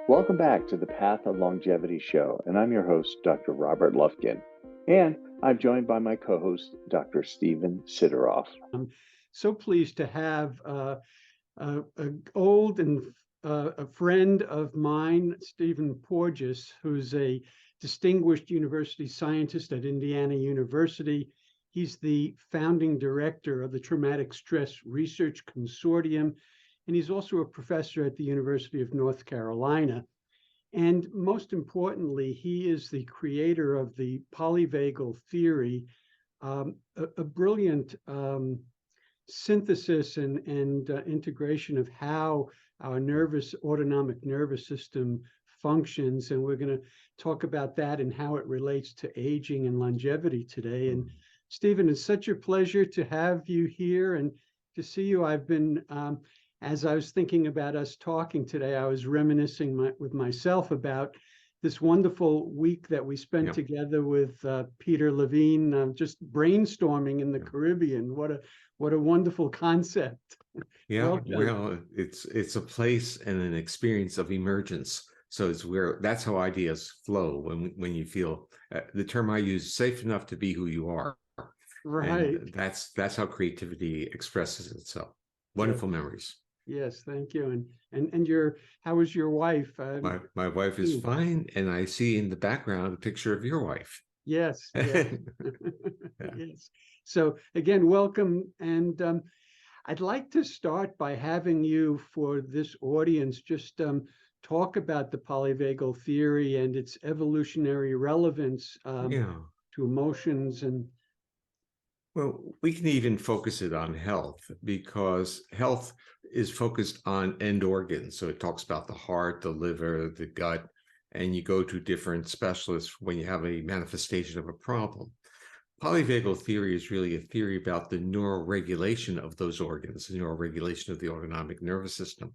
Welcome back to the Path of Longevity show, and I'm your host, Dr. Robert Lufkin, and I'm joined by my co-host, Dr. Stephen Sidoroff. I'm so pleased to have an old and a friend of mine, Stephen Porges, who's a distinguished university scientist at Indiana University. He's the founding director of the Traumatic Stress Research Consortium, and he's also a professor at the University of North Carolina. And most importantly, he is the creator of the Polyvagal Theory, a brilliant synthesis and integration of how our autonomic nervous system functions. And we're going to talk about that and how it relates to aging and longevity today. And Stephen, it's such a pleasure to have you here and to see you. I've been, as I was thinking about us talking today, I was reminiscing with myself about this wonderful week that we spent together with Peter Levine, just brainstorming in the Caribbean. What a wonderful concept. Yeah, well, it's a place and an experience of emergence. So that's how ideas flow when you feel the term I use, safe enough to be who you are. Right. And that's how creativity expresses itself. Wonderful memories. Yes, thank you. And how is your wife? My wife is fine, and I see in the background a picture of your wife. Yes. Yes. Yes. So again, welcome. And I'd like to start by having you, for this audience, just talk about the polyvagal theory and its evolutionary relevance to emotions. And well, we can even focus it on health, because health is focused on end organs. So it talks about the heart, the liver, the gut, and you go to different specialists when you have a manifestation of a problem. Polyvagal theory is really a theory about the neuroregulation of those organs, the neuroregulation of the autonomic nervous system.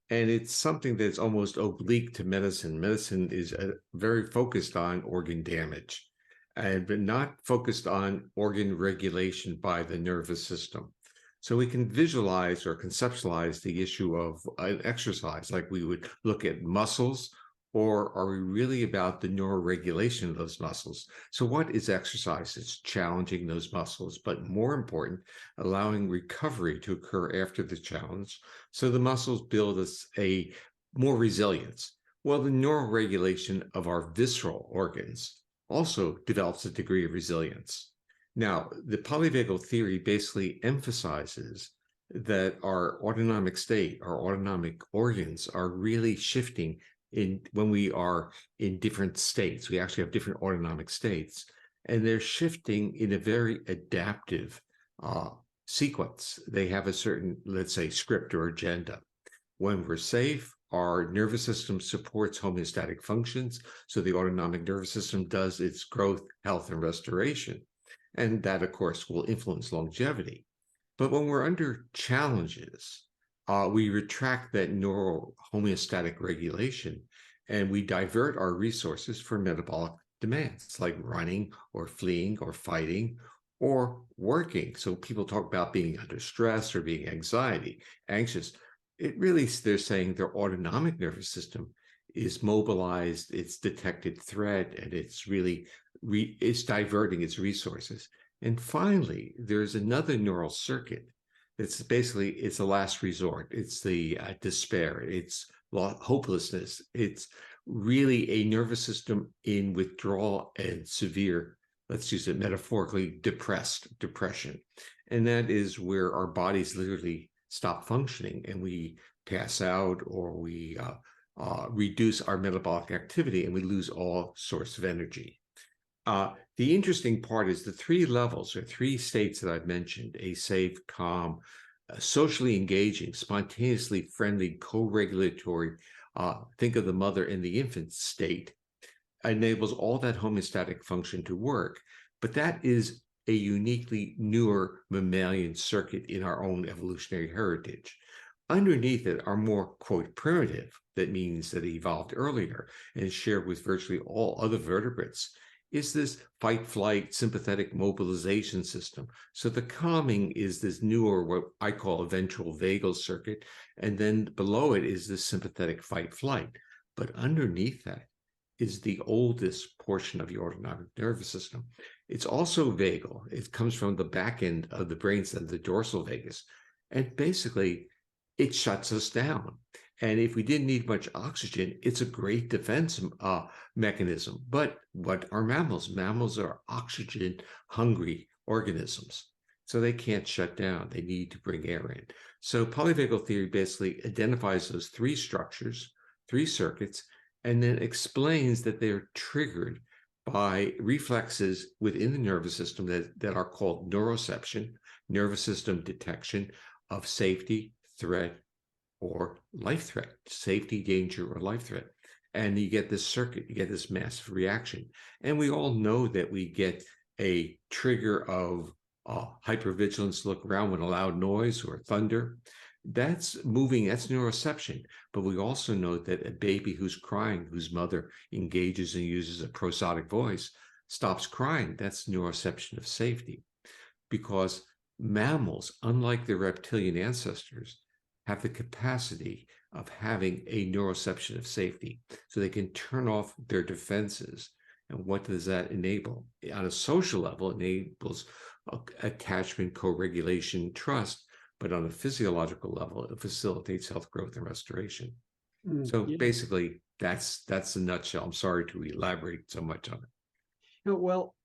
And it's something that's almost oblique to medicine. Medicine is very focused on organ damage, but not focused on organ regulation by the nervous system. So we can visualize or conceptualize the issue of an exercise, like we would look at muscles, or are we really about the neuroregulation of those muscles? So what is exercise? It's challenging those muscles, but more important, allowing recovery to occur after the challenge, so the muscles build us a more resilience. Well, the neuroregulation of our visceral organs also develops a degree of resilience. Now, the polyvagal theory basically emphasizes that our autonomic state, our autonomic organs, are really shifting when we are in different states. We actually have different autonomic states, and they're shifting in a very adaptive sequence. They have a certain, let's say, script or agenda. When we're safe, our nervous system supports homeostatic functions, so the autonomic nervous system does its growth, health, and restoration. And that, of course, will influence longevity. But when we're under challenges, we retract that neural homeostatic regulation, and we divert our resources for metabolic demands, like running or fleeing or fighting or working. So people talk about being under stress or being anxious. It really, they're saying their autonomic nervous system is mobilized, it's detected threat, and it's really it's diverting its resources. And finally, there's another neural circuit. It's a last resort. It's the despair. It's hopelessness. It's really a nervous system in withdrawal and severe, let's use it metaphorically, depression. And that is where our bodies literally stop functioning and we pass out, or we reduce our metabolic activity and we lose all source of energy. The interesting part is the three levels or three states that I've mentioned: a safe, calm, socially engaging, spontaneously friendly, co-regulatory, think of the mother and the infant state, enables all that homeostatic function to work. But that is a uniquely newer mammalian circuit in our own evolutionary heritage. Underneath it are more, quote, primitive, that means that it evolved earlier and shared with virtually all other vertebrates, is this fight-flight sympathetic mobilization system. So the calming is this newer, what I call a ventral vagal circuit, and then below it is this sympathetic fight-flight. But underneath that is the oldest portion of your autonomic nervous system. It's also vagal. It comes from the back end of the brainstem, the dorsal vagus. And basically, it shuts us down. And if we didn't need much oxygen, it's a great defense mechanism. But what are mammals? Mammals are oxygen-hungry organisms. So they can't shut down. They need to bring air in. So polyvagal theory basically identifies those three structures, three circuits, and then explains that they're triggered by reflexes within the nervous system that are called neuroception, nervous system detection of safety, threat, or life threat, safety, danger, or life threat. And you get this circuit, you get this massive reaction. And we all know that we get a trigger of hypervigilance, look around when a loud noise or thunder. That's moving, that's neuroception. But we also know that a baby who's crying, whose mother engages and uses a prosodic voice, stops crying. That's neuroception of safety. Because mammals, unlike their reptilian ancestors, have the capacity of having a neuroception of safety. So they can turn off their defenses. And what does that enable? On a social level, it enables attachment, co-regulation, trust. But on a physiological level, it facilitates health, growth, and restoration. So Yeah. basically, that's the nutshell. I'm sorry to elaborate so much on it. Well,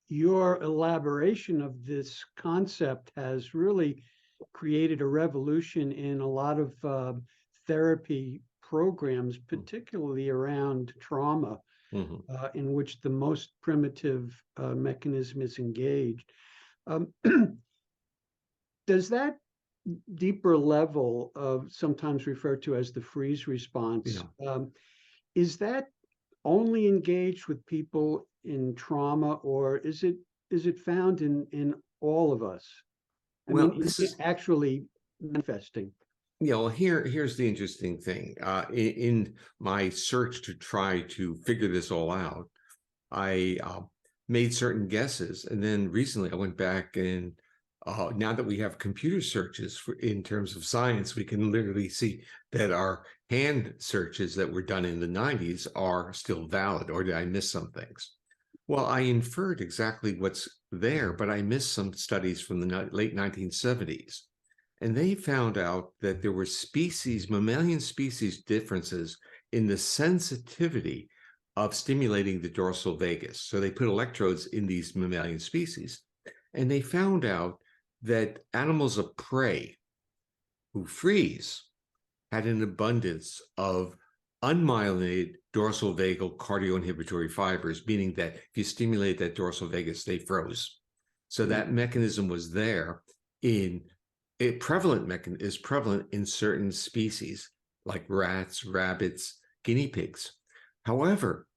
your elaboration of this concept has really created a revolution in a lot of therapy programs, particularly around trauma, in which the most primitive mechanism is engaged. Does that deeper level of sometimes referred to as the freeze response, is that only engaged with people in trauma, or is it found in all of us? I mean, this is actually manifesting. Yeah, well, here's the interesting thing. In my search to try to figure this all out, I made certain guesses, and then recently I went back and now that we have computer searches in terms of science, we can literally see that our hand searches that were done in the 90s are still valid, or did I miss some things? Well, I inferred exactly what's there, but I missed some studies from the late 1970s. And they found out that there were mammalian species differences in the sensitivity of stimulating the dorsal vagus. So they put electrodes in these mammalian species, and they found out that animals of prey who freeze had an abundance of unmyelinated dorsal vagal cardioinhibitory fibers, meaning that if you stimulate that dorsal vagus, they froze. So that mechanism was there is prevalent in certain species like rats, rabbits, guinea pigs. However,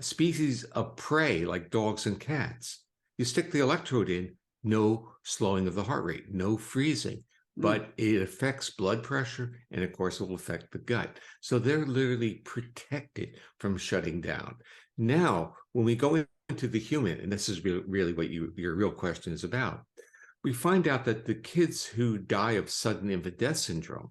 species of prey like dogs and cats, you stick the electrode in, no slowing of the heart rate, no freezing, but it affects blood pressure, and of course it will affect the gut. So they're literally protected from shutting down. Now, when we go into the human, and this is really what your real question is about, we find out that the kids who die of sudden infant death syndrome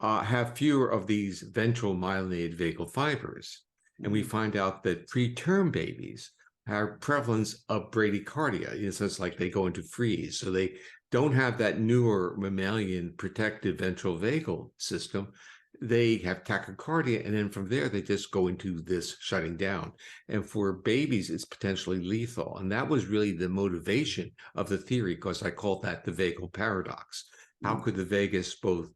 have fewer of these ventral myelinated vagal fibers. And we find out that preterm babies have prevalence of bradycardia, in a sense like they go into freeze. So they don't have that newer mammalian protective ventral vagal system. They have tachycardia, and then from there, they just go into this shutting down. And for babies, it's potentially lethal. And that was really the motivation of the theory, because I called that the vagal paradox. How could the vagus both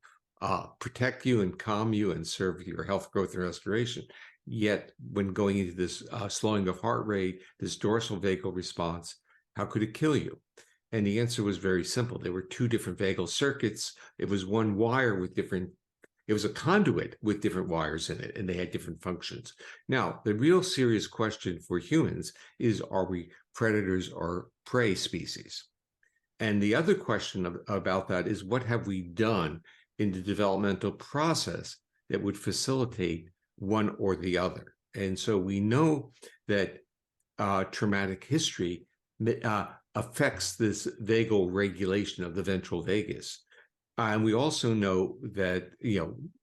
protect you and calm you and serve your health, growth, and restoration? Yet, when going into this slowing of heart rate, this dorsal vagal response, how could it kill you? And the answer was very simple. There were two different vagal circuits. It was one wire with it was a conduit with different wires in it, and they had different functions. Now, the real serious question for humans is, are we predators or prey species? And the other question about that is, what have we done in the developmental process that would facilitate one or the other? And so we know that traumatic history affects this vagal regulation of the ventral vagus. And we also know that,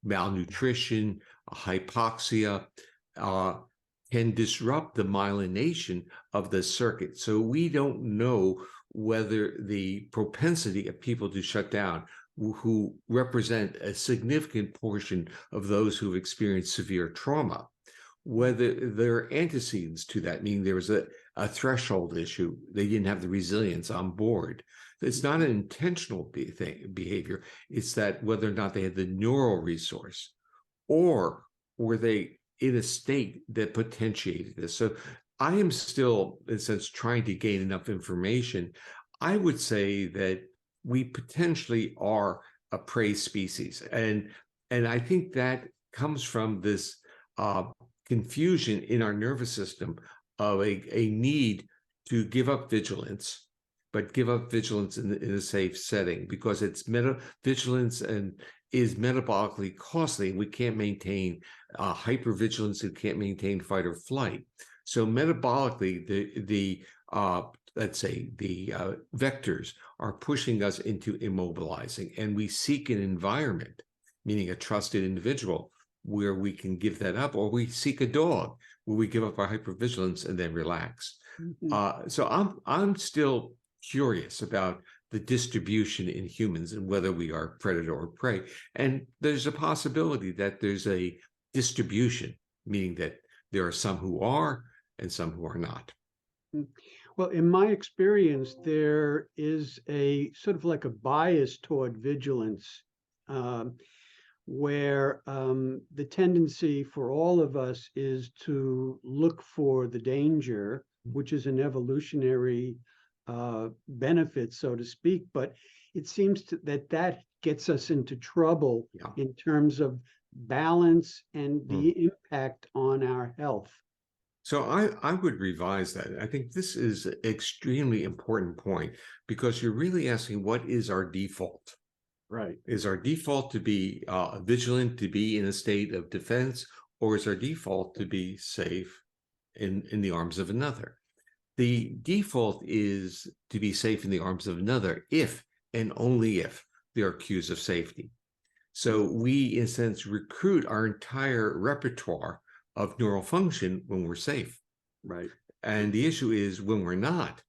malnutrition, hypoxia, can disrupt the myelination of the circuit. So we don't know whether the propensity of people to shut down, who represent a significant portion of those who've experienced severe trauma, whether there are antecedents to that, meaning there was a threshold issue. They didn't have the resilience on board. It's not an intentional behavior. It's that whether or not they had the neural resource, or were they in a state that potentiated this. So I am still, in a sense, trying to gain enough information. I would say that we potentially are a prey species. And I think that comes from this confusion in our nervous system of a need to give up vigilance, but give up vigilance in a safe setting, because it's vigilance and is metabolically costly. We can't maintain hypervigilance. We can't maintain fight or flight. So metabolically, let's say the vectors are pushing us into immobilizing, and we seek an environment, meaning a trusted individual, where we can give that up, or we seek a dog where we give up our hypervigilance and then relax. Mm-hmm. So I'm still curious about the distribution in humans and whether we are predator or prey. And there's a possibility that there's a distribution, meaning that there are some who are and some who are not. Well, in my experience, there is a sort of like a bias toward vigilance, where the tendency for all of us is to look for the danger, which is an evolutionary benefit, so to speak. But it seems that gets us into trouble in terms of balance and the impact on our health. So I would revise that. I think this is an extremely important point, because you're really asking, what is our default? Right. Is our default to be vigilant, to be in a state of defense, or is our default to be safe in the arms of another? The default is to be safe in the arms of another if and only if there are cues of safety. So we, in a sense, recruit our entire repertoire of neural function when we're safe. Right. And the issue is, when we're not,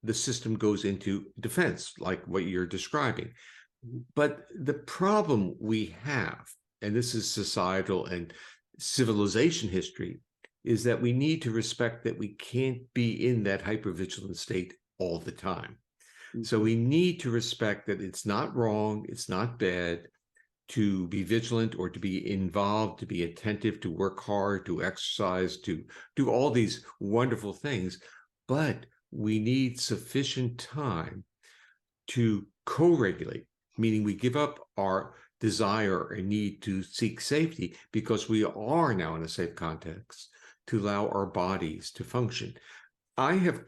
the system goes into defense, like what you're describing. But the problem we have, and this is societal and civilization history, is that we need to respect that we can't be in that hypervigilant state all the time. So we need to respect that it's not wrong, it's not bad to be vigilant or to be involved, to be attentive, to work hard, to exercise, to do all these wonderful things. But we need sufficient time to co-regulate, meaning we give up our desire or need to seek safety because we are now in a safe context, to allow our bodies to function. I have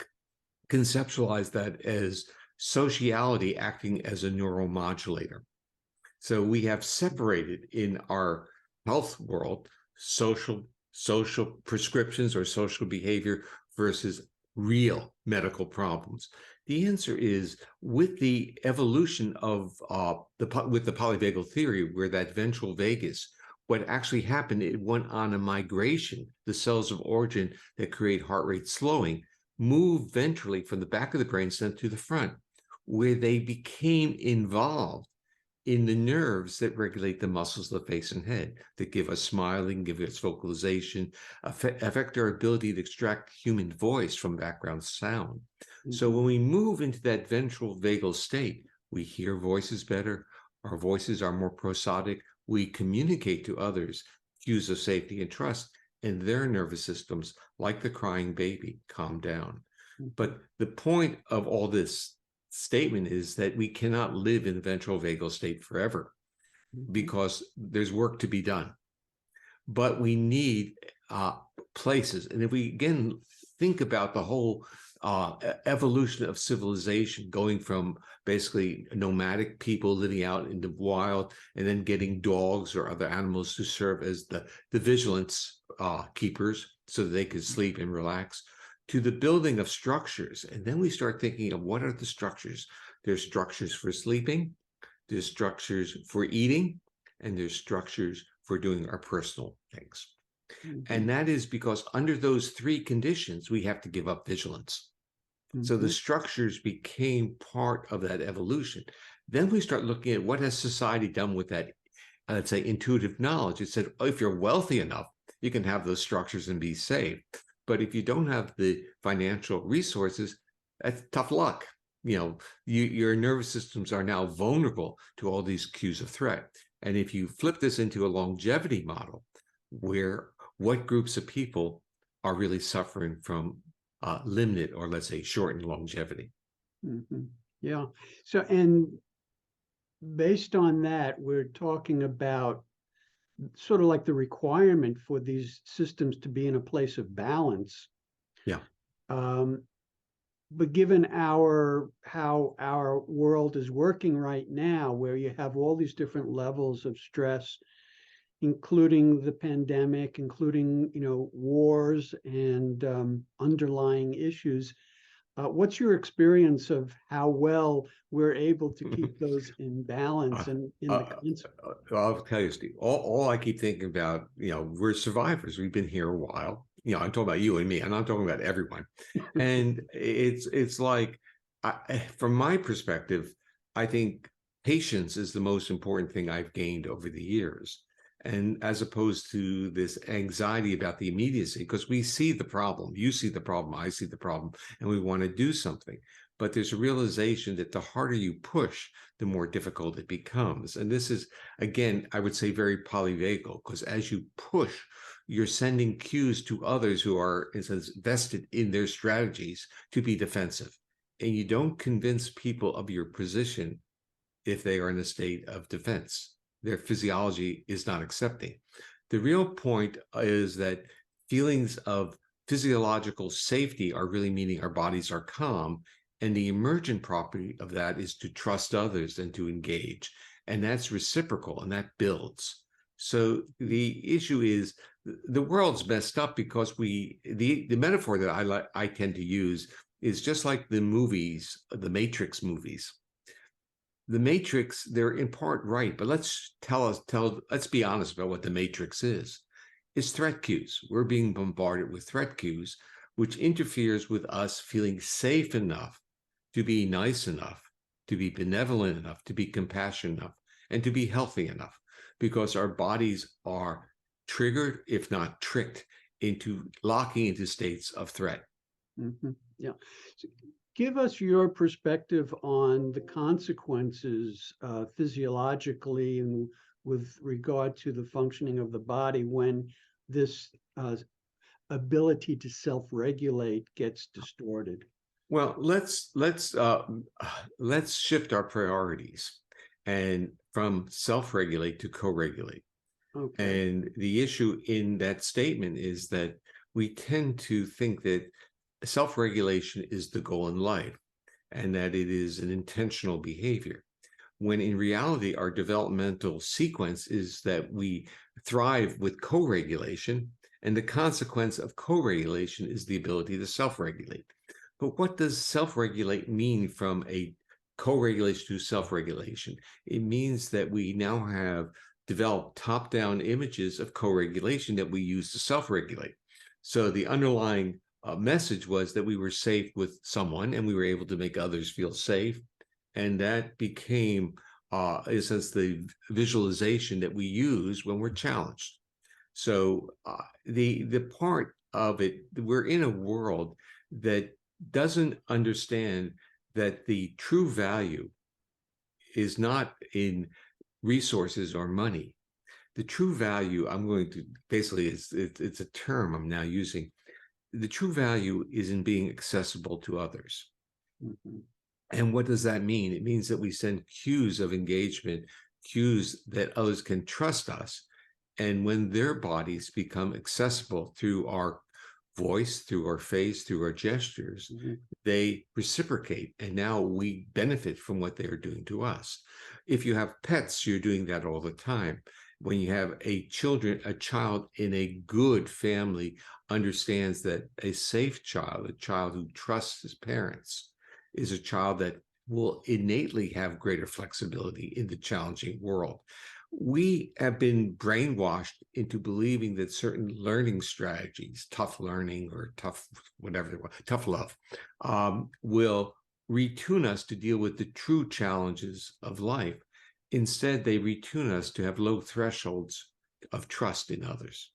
conceptualized that as sociality acting as a neuromodulator. So we have separated in our health world social prescriptions or social behavior versus real medical problems. The answer is, with the evolution of with the polyvagal theory, where that ventral vagus, what actually happened, it went on a migration. The cells of origin that create heart rate slowing moved ventrally from the back of the brainstem to the front, where they became involved in the nerves that regulate the muscles of the face and head, that give us smiling, give us vocalization, affect our ability to extract human voice from background sound. Mm-hmm. So when we move into that ventral vagal state, we hear voices better, our voices are more prosodic, we communicate to others cues of safety and trust, and their nervous systems, like the crying baby, calm down. Mm-hmm. But the point of all this statement is that we cannot live in the ventral vagal state forever, because there's work to be done. But we need places. And if we again think about the whole evolution of civilization, going from basically nomadic people living out in the wild and then getting dogs or other animals to serve as the vigilance keepers so that they could sleep and relax, to the building of structures. And then we start thinking of, what are the structures? There's structures for sleeping, there's structures for eating, and there's structures for doing our personal things. Mm-hmm. And that is because under those three conditions, we have to give up vigilance. So the structures became part of that evolution. Then we start looking at what has society done with that, let's say, intuitive knowledge. It said, oh, if you're wealthy enough, you can have those structures and be safe. But if you don't have the financial resources, that's tough luck. Your nervous systems are now vulnerable to all these cues of threat. And if you flip this into a longevity model, where what groups of people are really suffering from limited, or let's say shortened longevity. Mm-hmm. Yeah. So, and based on that, we're talking about sort of like the requirement for these systems to be in a place of balance. Yeah. But given how our world is working right now, where you have all these different levels of stress, including the pandemic, including wars and underlying issues, what's your experience of how well we're able to keep those in balance and in the concept? I'll tell you, Steve, all I keep thinking about, we're survivors. We've been here a while. I'm talking about you and me, and I'm talking about everyone. And it's like, from my perspective, I think patience is the most important thing I've gained over the years. And as opposed to this anxiety about the immediacy, because we see the problem, you see the problem, I see the problem, and we want to do something. But there's a realization that the harder you push, the more difficult it becomes. And this is, again, I would say very polyvagal, because as you push, you're sending cues to others who are, in a sense, vested in their strategies to be defensive. And you don't convince people of your position if they are in a state of defense. Their physiology is not accepting. The real point is that feelings of physiological safety are really meaning our bodies are calm. And the emergent property of that is to trust others and to engage. And that's reciprocal, and that builds. So the issue is the world's messed up because the metaphor that I tend to use is just like the movies, the Matrix movies. The Matrix, they're in part right, but let's be honest about what the Matrix is. It's threat cues. We're being bombarded with threat cues, which interferes with us feeling safe enough to be nice enough, to be benevolent enough, to be compassionate enough, and to be healthy enough, because our bodies are triggered, if not tricked, into locking into states of threat. Mm-hmm. Yeah. So give us your perspective on the consequences physiologically and with regard to the functioning of the body when this ability to self-regulate gets distorted. Well, let's shift our priorities and from self-regulate to co-regulate. Okay. And the issue in that statement is that we tend to think that self-regulation is the goal in life and that it is an intentional behavior, when in reality, our developmental sequence is that we thrive with co-regulation, and the consequence of co-regulation is the ability to self-regulate. But what does self-regulate mean from a co-regulation to self-regulation? It means that we now have developed top-down images of co-regulation that we use to self-regulate. So the underlying message was that we were safe with someone and we were able to make others feel safe. And that became, in a sense, the visualization that we use when we're challenged. So the part of it, we're in a world that doesn't understand that the true value is not in resources or money. The true value, I'm going to basically, it's a term I'm now using. The true value is in being accessible to others. Mm-hmm. And what does that mean? It means that we send cues of engagement, cues that others can trust us. And when their bodies become accessible through our voice, through our face, through our gestures, mm-hmm. they reciprocate. And now we benefit from what they are doing to us. If you have pets, you're doing that all the time. When you have a child in a good family understands that a safe child, a child who trusts his parents, is a child that will innately have greater flexibility in the challenging world. We have been brainwashed into believing that certain learning strategies, tough learning or tough, whatever they want, tough love, will retune us to deal with the true challenges of life. Instead, they retune us to have low thresholds of trust in others.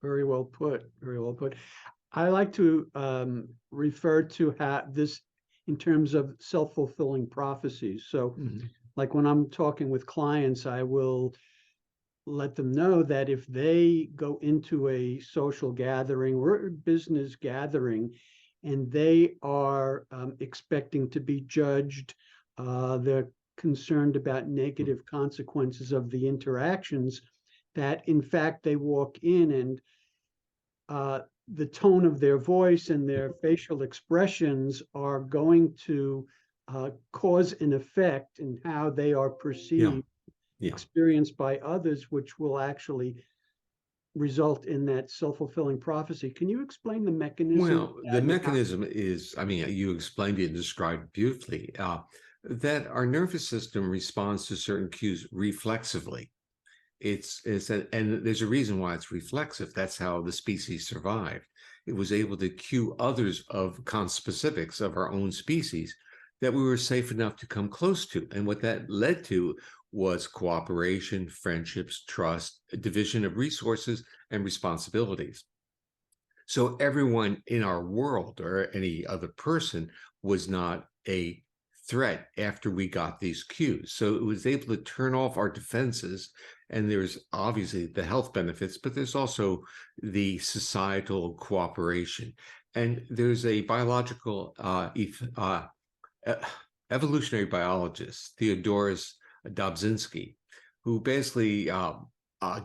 Very well put. Very well put. I like to refer to this in terms of self-fulfilling prophecies. So like when I'm talking with clients, I will let them know that if they go into a social gathering or a business gathering and they are expecting to be judged, they're concerned about negative consequences of the interactions, that in fact they walk in and the tone of their voice and their facial expressions are going to cause an effect in how they are perceived, experienced by others, which will actually result in that self-fulfilling prophecy. Can you explain the mechanism? Well, the mechanism is, I mean, you explained it and described it beautifully, that our nervous system responds to certain cues reflexively. And there's a reason why it's reflexive. That's how the species survived. It was able to cue others of conspecifics of our own species that we were safe enough to come close to. And what that led to was cooperation, friendships, trust, division of resources and responsibilities. So everyone in our world or any other person was not a threat after we got these cues. So it was able to turn off our defenses. And there's obviously the health benefits, but there's also the societal cooperation. And there's a biological evolutionary biologist, Theodoros Dobzhinsky, who basically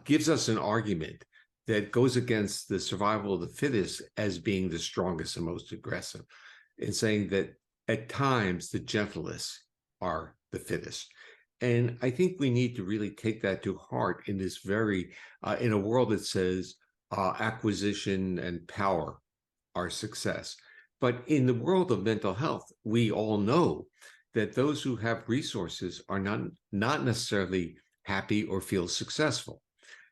gives us an argument that goes against the survival of the fittest as being the strongest and most aggressive, in saying that at times the gentlest are the fittest. And I think we need to really take that to heart in this very, in a world that says acquisition and power are success. But in the world of mental health, we all know that those who have resources are not necessarily happy or feel successful.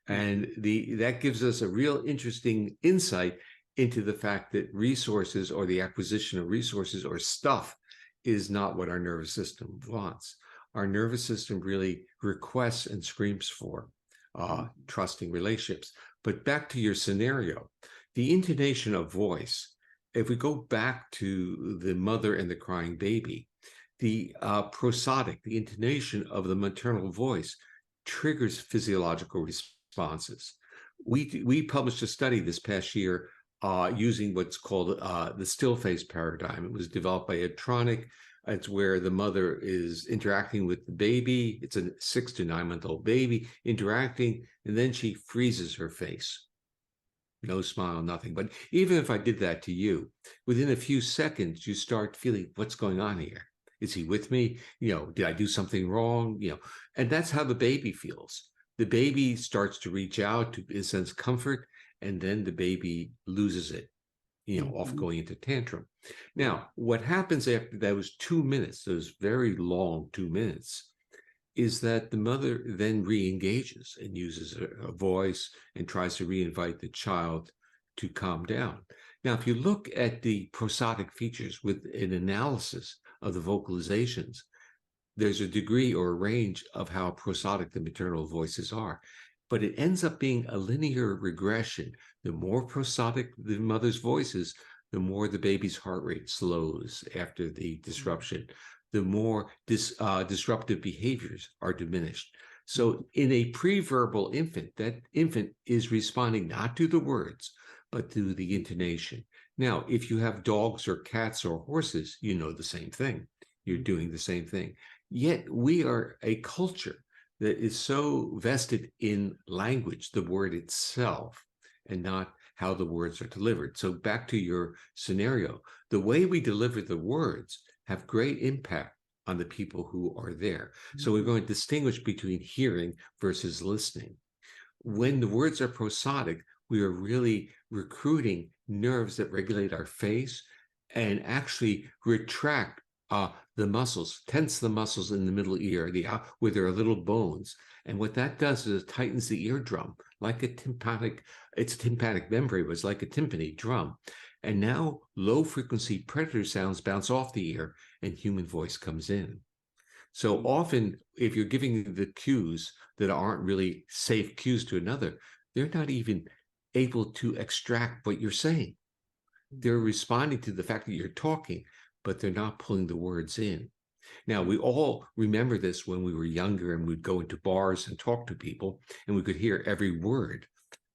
And that gives us a real interesting insight into the fact that resources or the acquisition of resources or stuff is not what our nervous system wants. Our nervous system really requests and screams for trusting relationships. But back to your scenario, the intonation of voice, if we go back to the mother and the crying baby, the prosodic, the intonation of the maternal voice triggers physiological responses. We published a study this past year using what's called the still face paradigm. It was developed by Traumatic. It's where the mother is interacting with the baby. It's a 6 to 9 month old baby interacting, and then she freezes her face. No smile, nothing. But even if I did that to you, within a few seconds, you start feeling, what's going on here? Is he with me? Did I do something wrong? And that's how the baby feels. The baby starts to reach out to sense comfort, and then the baby loses it, off going into tantrum. Now, what happens after those 2 minutes, those very long 2 minutes, is that the mother then re-engages and uses a voice and tries to re-invite the child to calm down. Now, if you look at the prosodic features with an analysis of the vocalizations, there's a degree or a range of how prosodic the maternal voices are, but it ends up being a linear regression. The more prosodic the mother's voice is, the more the baby's heart rate slows after the disruption, the more disruptive behaviors are diminished. So in a pre-verbal infant, that infant is responding not to the words, but to the intonation. Now, if you have dogs or cats or horses, you know the same thing. You're doing the same thing. Yet we are a culture that is so vested in language, the word itself, and not how the words are delivered. So back to your scenario, the way we deliver the words have great impact on the people who are there. So we're going to distinguish between hearing versus listening. When the words are prosodic, we are really recruiting nerves that regulate our face and actually retract the muscles, tense the muscles in the middle ear, where there are little bones. And what that does is it tightens the eardrum like it's a tympanic membrane, but it's like a timpani drum. And now low frequency predator sounds bounce off the ear and human voice comes in. So often, if you're giving the cues that aren't really safe cues to another, they're not even able to extract what you're saying. They're responding to the fact that you're talking, but they're not pulling the words in. Now, we all remember this when we were younger and we'd go into bars and talk to people and we could hear every word.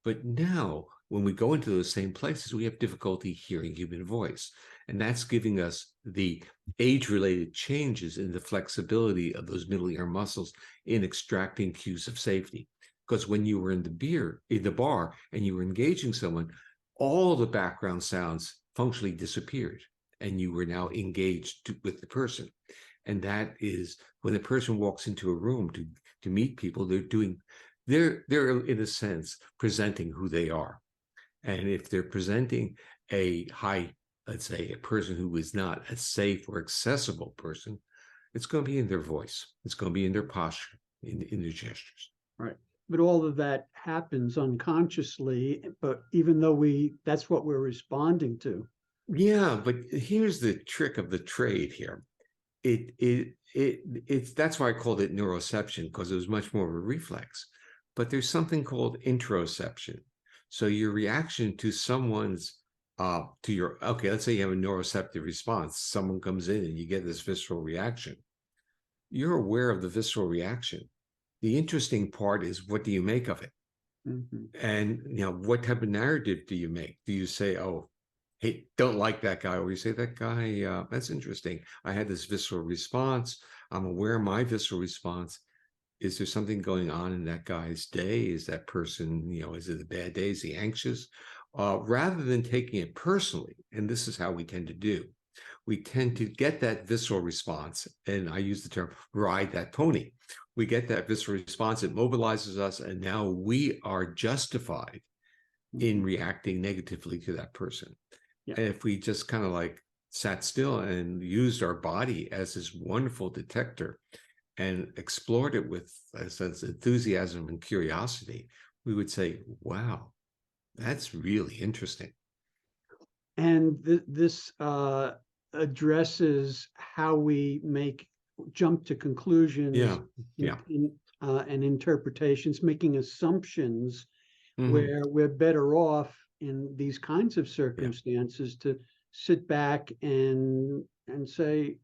But now, when we go into those same places, we have difficulty hearing human voice. And that's giving us the age-related changes in the flexibility of those middle ear muscles in extracting cues of safety. Because when you were in the bar and you were engaging someone, all the background sounds functionally disappeared and you were now engaged with the person. And that is when the person walks into a room to meet people, they're in a sense presenting who they are. And if they're presenting let's say a person who is not a safe or accessible person, it's going to be in their voice. It's going to be in their posture, in their gestures. Right. But all of that happens unconsciously, but even though that's what we're responding to. Yeah, but here's the trick of the trade here. That's why I called it neuroception, because it was much more of a reflex. But there's something called interoception. So your reaction to someone's let's say you have a neuroceptive response. Someone comes in and you get this visceral reaction. You're aware of the visceral reaction. The interesting part is, what do you make of it? Mm-hmm. And what type of narrative do you make? Do you say, oh, hey, don't like that guy, or you say, that guy, that's interesting. I had this visceral response. I'm aware of my visceral response. Is there something going on in that guy's day? Is that person, is it a bad day? Is he anxious? Rather than taking it personally, and this is how we tend to do, we tend to get that visceral response, and I use the term ride that pony. We get that visceral response, it mobilizes us, and now we are justified in reacting negatively to that person. Yeah. And if we just kind of like sat still and used our body as this wonderful detector and explored it with a sense of enthusiasm and curiosity, we would say, wow, that's really interesting. And this addresses how we jump to conclusions and interpretations, making assumptions where we're better off in these kinds of circumstances to sit back and say,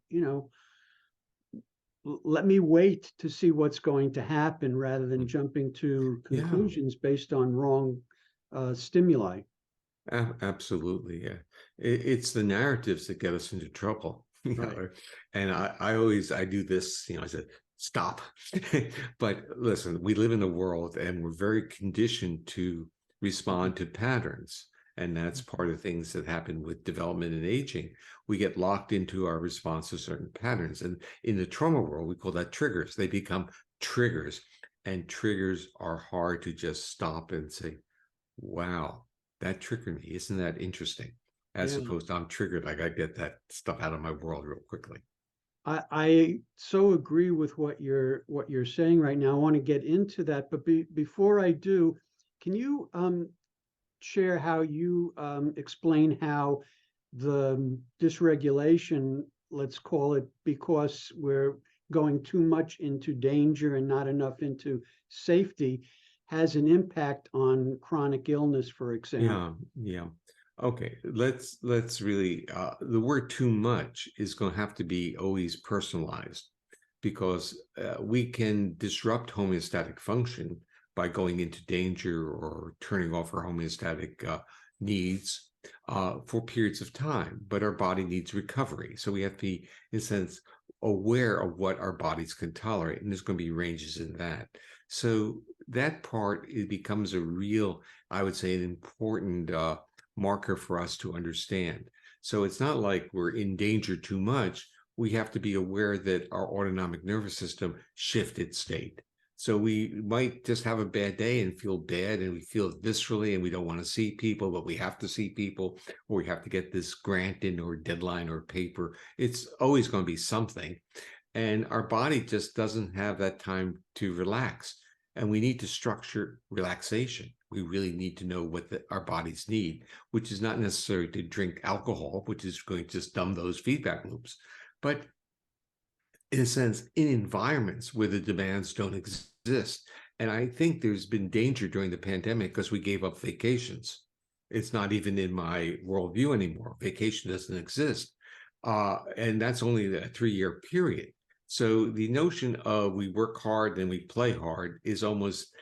let me wait to see what's going to happen rather than jumping to conclusions based on wrong stimuli. Absolutely, yeah. It's the narratives that get us into trouble. Right. And I do this, I said, stop. But listen, we live in a world and we're very conditioned to respond to patterns. And that's part of things that happen with development and aging. We get locked into our response to certain patterns. And in the trauma world, we call that triggers. They become triggers. And triggers are hard to just stop and say, wow, that triggered me. Isn't that interesting? As opposed to, I'm triggered, I got to get that stuff out of my world real quickly. I so agree with what you're saying right now. I want to get into that, but before I do, can you share how you explain how the dysregulation, let's call it, because we're going too much into danger and not enough into safety, has an impact on chronic illness, for example? Yeah. Okay, let's really, the word too much is going to have to be always personalized, because we can disrupt homeostatic function by going into danger or turning off our homeostatic needs for periods of time, but our body needs recovery. So we have to be, in a sense, aware of what our bodies can tolerate, and there's going to be ranges in that. So that part, it becomes a real, I would say, an important marker for us to understand. So it's not like we're in danger too much. We have to be aware that our autonomic nervous system shifted state. So we might just have a bad day and feel bad, and we feel it viscerally, and we don't want to see people, but we have to see people, or we have to get this grant in, or deadline, or paper. It's always going to be something. And our body just doesn't have that time to relax. And we need to structure relaxation. We really need to know what our bodies need, which is not necessarily to drink alcohol, which is going to just dumb those feedback loops. But in a sense, in environments where the demands don't exist. And I think there's been danger during the pandemic because we gave up vacations. It's not even in my worldview anymore. Vacation doesn't exist. And that's only a 3-year period. So the notion of we work hard and we play hard is almost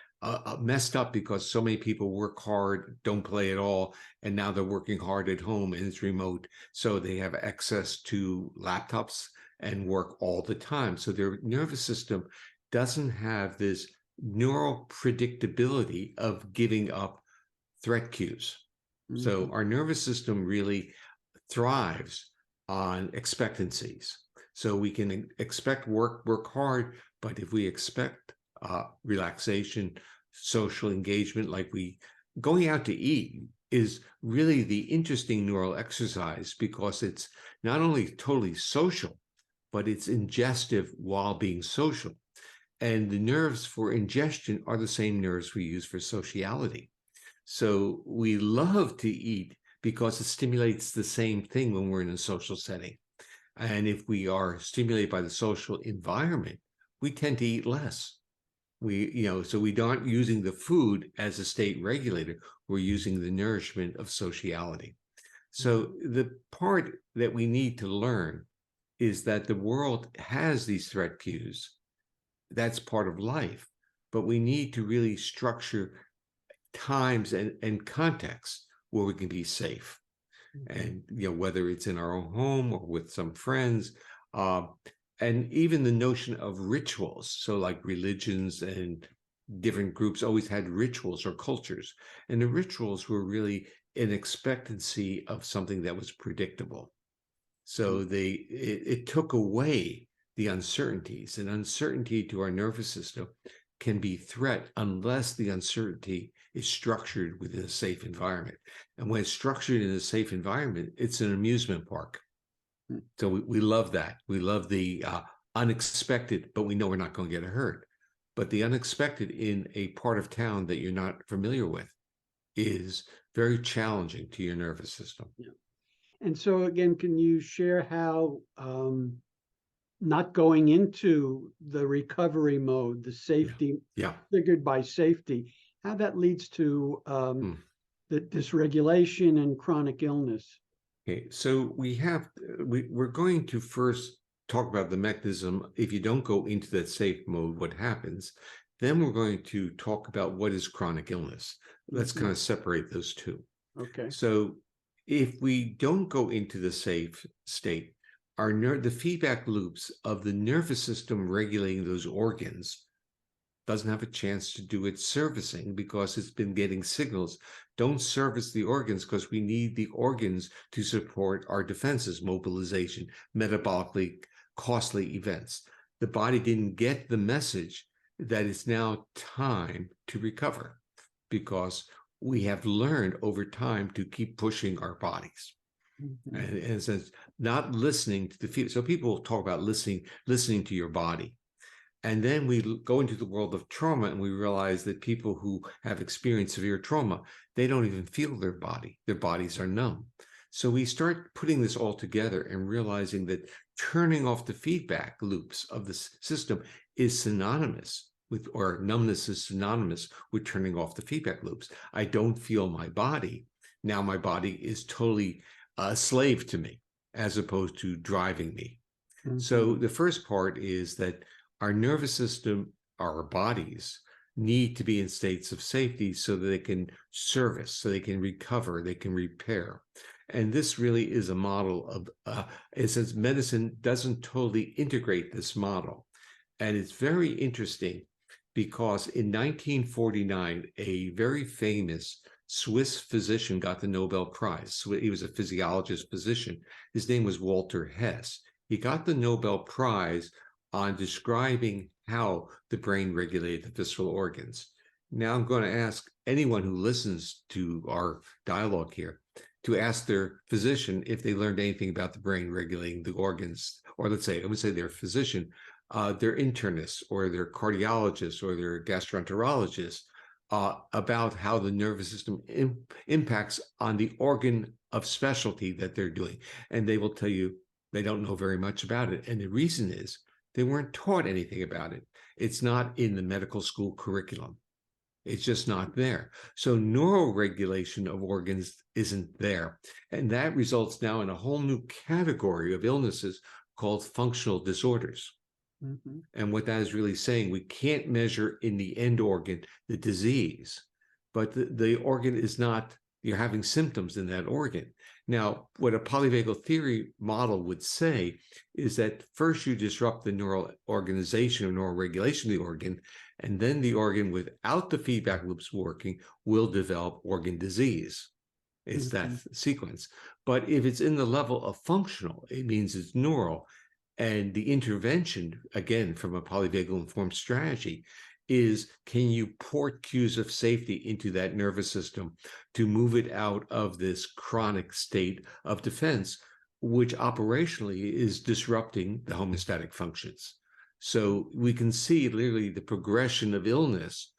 messed up, because so many people work hard, don't play at all, and now they're working hard at home and it's remote. So they have access to laptops and work all the time. So their nervous system doesn't have this neural predictability of giving up threat cues. Mm-hmm. So our nervous system really thrives on expectancies. So we can expect work hard, but if we expect relaxation, social engagement, like going out to eat is really the interesting neural exercise, because it's not only totally social, but it's ingestive while being social. And the nerves for ingestion are the same nerves we use for sociality. So we love to eat because it stimulates the same thing when we're in a social setting. And if we are stimulated by the social environment, we tend to eat less. So we aren't using the food as a state regulator. We're using the nourishment of sociality. So the part that we need to learn is that the world has these threat cues. That's part of life. But we need to really structure times and contexts where we can be safe. And whether it's in our own home or with some friends, and even the notion of rituals. So like religions and different groups always had rituals or cultures, and the rituals were really an expectancy of something that was predictable. So it took away the uncertainties, and uncertainty to our nervous system can be threat unless the uncertainty is structured within a safe environment. And when it's structured in a safe environment, it's an amusement park. So we love that. We love the unexpected, but we know we're not going to get hurt. But the unexpected in a part of town that you're not familiar with is very challenging to your nervous system. Yeah. And so again, can you share how not going into the recovery mode, the safety triggered by safety, how that leads to the dysregulation and chronic illness? Okay, so we're going to first talk about the mechanism. If you don't go into that safe mode, what happens? Then we're going to talk about what is chronic illness. Let's kind of separate those two. Okay. So if we don't go into the safe state, the feedback loops of the nervous system regulating those organs doesn't have a chance to do its servicing, because it's been getting signals. Don't service the organs because we need the organs to support our defenses, mobilization, metabolically costly events. The body didn't get the message that it's now time to recover, because we have learned over time to keep pushing our bodies. And in a sense, not listening to the feedback. So people talk about listening to your body. And then we go into the world of trauma, and we realize that people who have experienced severe trauma, they don't even feel their body. Their bodies are numb. So we start putting this all together and realizing that turning off the feedback loops of the system is synonymous with, or numbness is synonymous with, turning off the feedback loops. I don't feel my body. Now my body is totally a slave to me, as opposed to driving me. So the first part is that our nervous system, our bodies, need to be in states of safety so that they can service, so they can recover, they can repair. And this really is a model of, since medicine doesn't totally integrate this model. And it's very interesting because in 1949, a very famous Swiss physician got the Nobel Prize. So he was a physiologist physician. His name was Walter Hess. He got the Nobel Prize on describing how the brain regulated the visceral organs. Now I'm going to ask anyone who listens to our dialogue here to ask their physician if they learned anything about the brain regulating the organs, or let's say, I would say their physician, their internist or their cardiologist or their gastroenterologist, about how the nervous system impacts on the organ of specialty that they're doing. And they will tell you they don't know very much about it. And the reason is they weren't taught anything about it. It's not in the medical school curriculum. It's just not there. So neuroregulation of organs isn't there. And that results now in a whole new category of illnesses called functional disorders. Mm-hmm. And what that is really saying, we can't measure in the end organ the disease, but the organ is not, you're having symptoms in that organ. Now, what a polyvagal theory model would say is that first you disrupt the neural organization or neural regulation of the organ, and then the organ, without the feedback loops working, will develop organ disease. It's that sequence. But if it's in the level of functional, it means it's neural. And the intervention, again, from a polyvagal informed strategy, is can you port cues of safety into that nervous system to move it out of this chronic state of defense, which operationally is disrupting the homeostatic functions. So we can see literally the progression of illness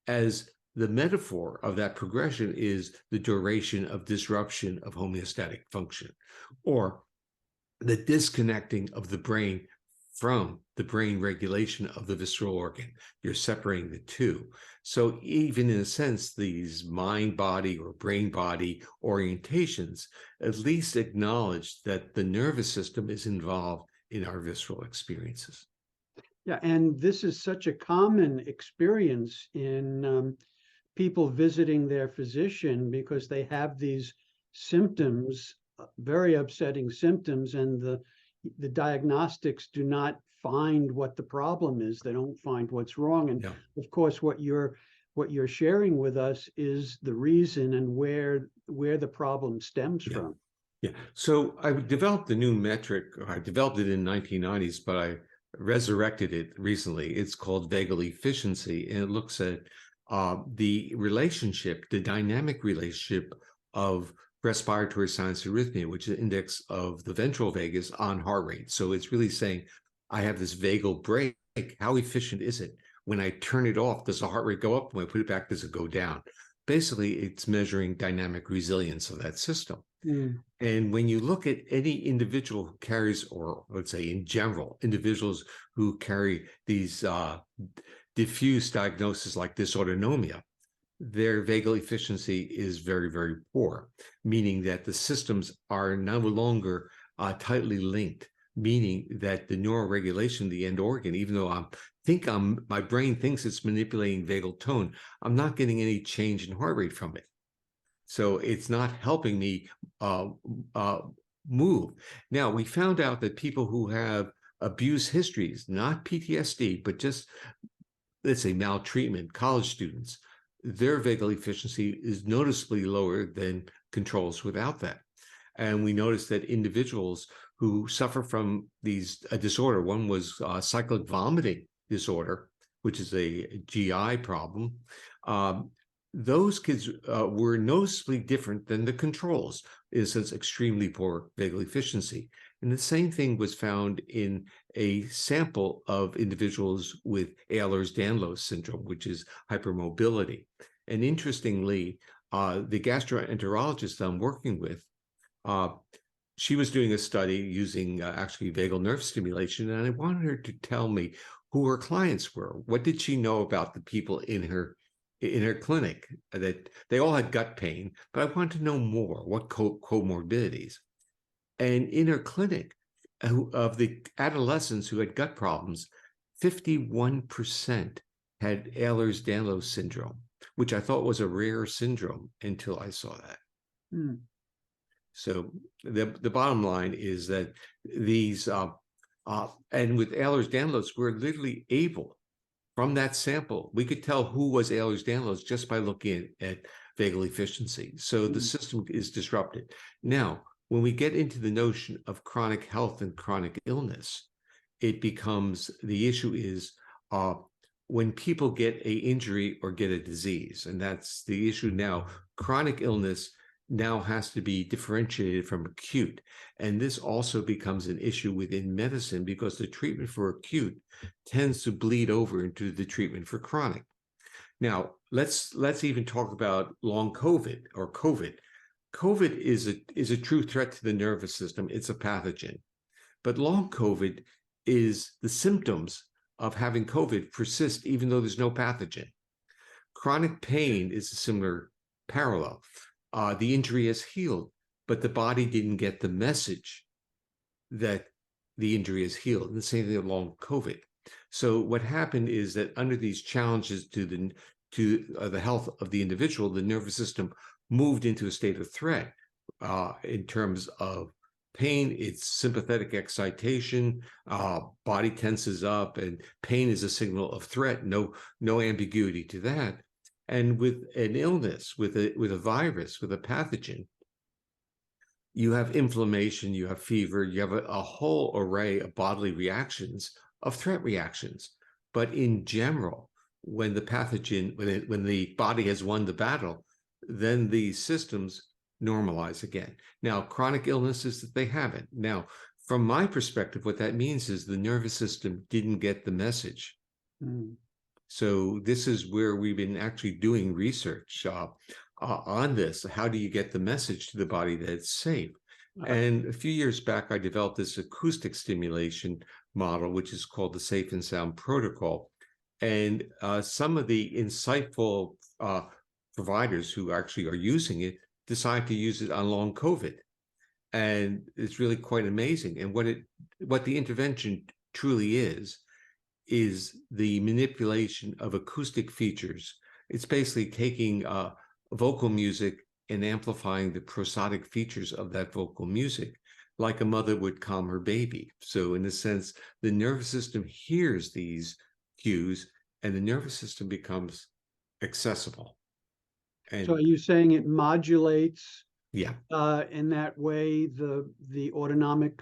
as the metaphor of that progression is the duration of disruption of homeostatic function, or the disconnecting of the brain from the brain regulation of the visceral organ. You're separating the two. So even in a sense, these mind-body or brain-body orientations at least acknowledge that the nervous system is involved in our visceral experiences. Yeah, and this is such a common experience in people visiting their physician because they have these symptoms, very upsetting symptoms, and the diagnostics do not find what the problem is. They don't find what's wrong. And of course, what you're sharing with us is the reason and where the problem stems from. Yeah. So I developed a new metric. I developed it in 1990s, but I resurrected it recently. It's called vagal efficiency, and it looks at the relationship, the dynamic relationship of respiratory sinus arrhythmia, which is the index of the ventral vagus, on heart rate. So it's really saying, I have this vagal brake. How efficient is it? When I turn it off, does the heart rate go up? When I put it back, does it go down? Basically, it's measuring dynamic resilience of that system. And when you look at any individual who carries, or let's say in general, individuals who carry these diffuse diagnoses like dysautonomia, their vagal efficiency is very, very poor, meaning that the systems are no longer tightly linked, meaning that the neural regulation of the end organ, even though my brain thinks it's manipulating vagal tone, I'm not getting any change in heart rate from it. So it's not helping me move. Now, we found out that people who have abuse histories, not PTSD, but just, let's say, maltreatment, college students, their vagal efficiency is noticeably lower than controls without that. And we noticed that individuals who suffer from a disorder, one was cyclic vomiting disorder, which is a GI problem. Those kids were noticeably different than the controls. It says extremely poor vagal efficiency. And the same thing was found in a sample of individuals with Ehlers-Danlos syndrome, which is hypermobility. And interestingly, the gastroenterologist I'm working with, she was doing a study using actually vagal nerve stimulation, and I wanted her to tell me who her clients were. What did she know about the people in her clinic? That they all had gut pain, but I wanted to know more. What comorbidities? And in her clinic, of the adolescents who had gut problems, 51% had Ehlers-Danlos syndrome, which I thought was a rare syndrome until I saw that. So the bottom line is that these, and with Ehlers-Danlos, we're literally able, from that sample, we could tell who was Ehlers-Danlos just by looking at vagal efficiency. So the system is disrupted. Now, when we get into the notion of chronic health and chronic illness, it becomes, the issue is when people get an injury or get a disease, and that's the issue now. Chronic illness now has to be differentiated from acute. And this also becomes an issue within medicine because the treatment for acute tends to bleed over into the treatment for chronic. Now, let's even talk about long COVID or COVID. COVID is a true threat to the nervous system. It's a pathogen. But long COVID is the symptoms of having COVID persist even though there's no pathogen. Chronic pain is a similar parallel. The injury has healed, but the body didn't get the message that the injury is healed. And the same thing with long COVID. So what happened is that under these challenges to the health of the individual, the nervous system moved into a state of threat in terms of pain. It's sympathetic excitation, body tenses up, and pain is a signal of threat. No ambiguity to that. And with an illness, with a virus, with a pathogen, you have inflammation, you have fever, you have a whole array of bodily reactions, of threat reactions. But in general, when the pathogen, when the body has won the battle, then these systems normalize again. Now, chronic illnesses that they haven't. Now, from my perspective, what that means is the nervous system didn't get the message. So this is where we've been actually doing research on this. How do you get the message to the body that it's safe? And a few years back, I developed this acoustic stimulation model, which is called the Safe and Sound Protocol. And some of the insightful providers who actually are using it decide to use it on long COVID. And it's really quite amazing. And what the intervention truly is the manipulation of acoustic features. It's basically taking vocal music and amplifying the prosodic features of that vocal music, like a mother would calm her baby. So in a sense, the nervous system hears these cues and the nervous system becomes accessible. And so are you saying it modulates in that way the autonomic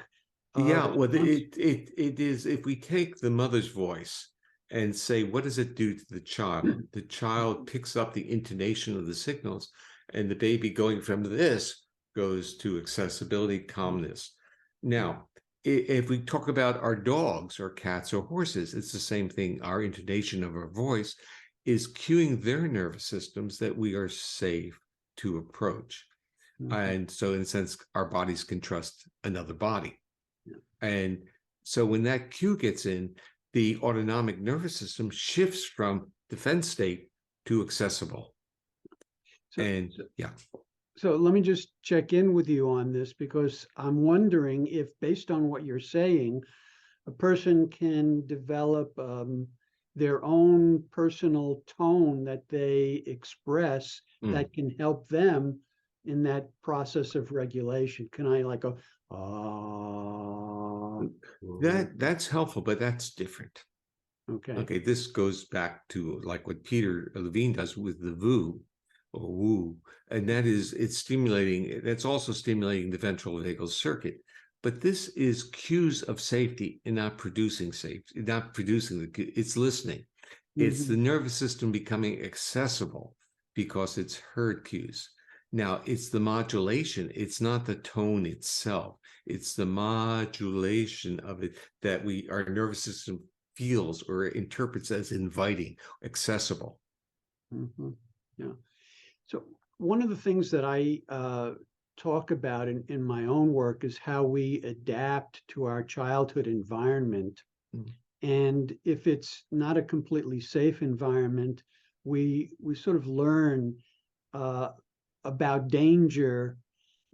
well, it is, if we take the mother's voice and say, what does it do to the child picks up the intonation of the signals, and the baby going from this goes to accessibility, calmness. Now, if we talk about our dogs or cats or horses, it's the same thing. Our intonation of our voice is cueing their nervous systems that we are safe to approach. And so in a sense, our bodies can trust another body. And so when that cue gets in, the autonomic nervous system shifts from defense state to accessible. So let me just check in with you on this, because I'm wondering if, based on what you're saying, a person can develop their own personal tone that they express that can help them in that process of regulation. Can I like go, that's helpful, but that's different. Okay, this goes back to like what Peter Levine does with the VU or woo, and that is that's also stimulating the ventral vagal circuit. But this is cues of safety and not producing safety, not producing it's listening. It's the nervous system becoming accessible because it's heard cues. Now, it's the modulation. It's not the tone itself. It's the modulation of it that our nervous system feels or interprets as inviting, accessible. Yeah. So one of the things that I talk about in my own work is how we adapt to our childhood environment. And if it's not a completely safe environment, we sort of learn about danger,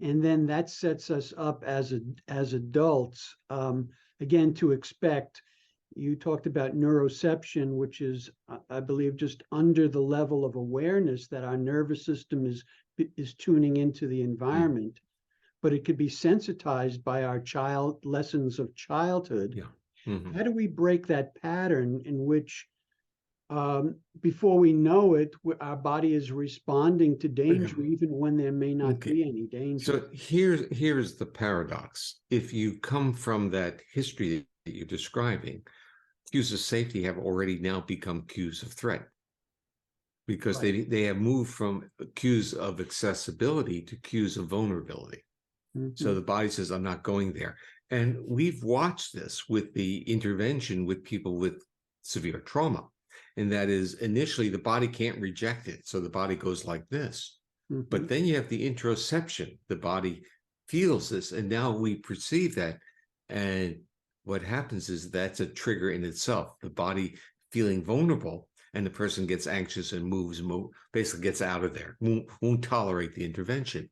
and then that sets us up as adults, again, to expect. You talked about neuroception, which is, I believe, just under the level of awareness that our nervous system is tuning into the environment, but it could be sensitized by our lessons of childhood. How do we break that pattern in which before we know it, our body is responding to danger, even when there may not be any danger? So here's the paradox. If you come from that history that you're describing, cues of safety have already now become cues of threat, because they have moved from cues of accessibility to cues of vulnerability. So the body says, I'm not going there. And we've watched this with the intervention with people with severe trauma. And that is, initially, the body can't reject it. So the body goes like this. But then you have the interoception. The body feels this, and now we perceive that. And what happens is that's a trigger in itself. The body feeling vulnerable, and the person gets anxious and moves, basically gets out of there, won't tolerate the intervention.